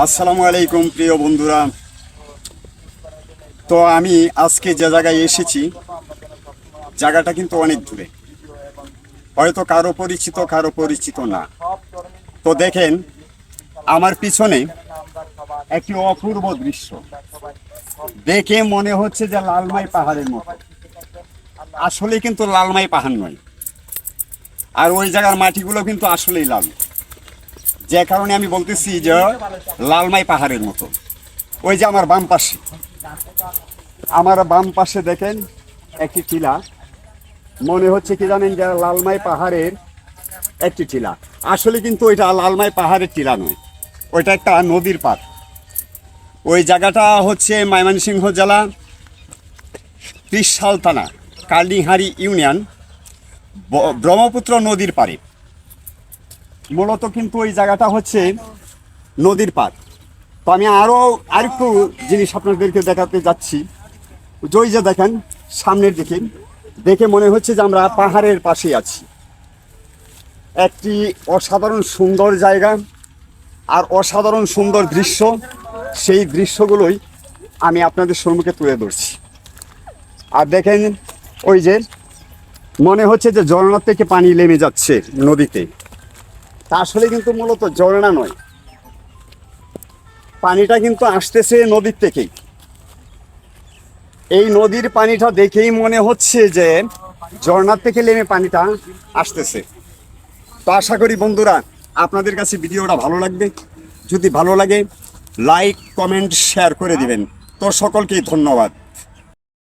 আসসালামু আলাইকুম প্রিয় বন্ধুরা। তো আমি আজকে যে জায়গায় এসেছি, জায়গাটা কিন্তু অনেক দূরে, হয়তো কারো পরিচিত না। তো দেখেন আমার পিছনে একটি অপূর্ব দৃশ্য, দেখে মনে হচ্ছে যে লালমাই পাহাড়ের মতো। আসলে কিন্তু লালমাই পাহাড় নয়, আর ওই জায়গার মাটিগুলো কিন্তু আসলেই লাল, যে কারণে আমি বলতেছি যে লালমাই পাহাড়ের মতো। ওই যে আমার বাম পাশে দেখেন একটি টিলা, মনে হচ্ছে কি জানেন যে লালমাই পাহাড়ের একটি টিলা। আসলে কিন্তু ওইটা লালমাই পাহাড়ের টিলা নয়, ওইটা একটা নদীর পাড়। ওই জায়গাটা হচ্ছে ময়মনসিংহ জেলা, ত্রিশাল থানা, কালিহারি ইউনিয়ন, ব্রহ্মপুত্র নদীর পাড়ে। মূলত কিন্তু ওই জায়গাটা হচ্ছে নদীর পাড়। তো আমি আরেকটু জিনিস আপনাদেরকে দেখাতে যাচ্ছি। ওই যে দেখেন সামনের দিকে, দেখে মনে হচ্ছে যে আমরা পাহাড়ের পাশে আছি। একটি অসাধারণ সুন্দর জায়গা আর অসাধারণ সুন্দর দৃশ্য, সেই দৃশ্যগুলোই আমি আপনাদের সম্মুখে তুলে ধরছি। আর দেখেন ওই যে মনে হচ্ছে যে ঝর্ণা থেকে পানি নেমে যাচ্ছে নদীতে, তা আসলে কিন্তু মূলত ঝর্ণা নয়, পানিটা কিন্তু আসতেছে নদীর থেকেই। এই নদীর পানিটা দেখেই মনে হচ্ছে যে ঝর্ণার থেকে নেমে পানিটা আসতেছে। তো আশা করি বন্ধুরা আপনাদের কাছে ভিডিওটা ভালো লাগবে। যদি ভালো লাগে লাইক কমেন্ট শেয়ার করে দিবেন। তো সকলকেই ধন্যবাদ।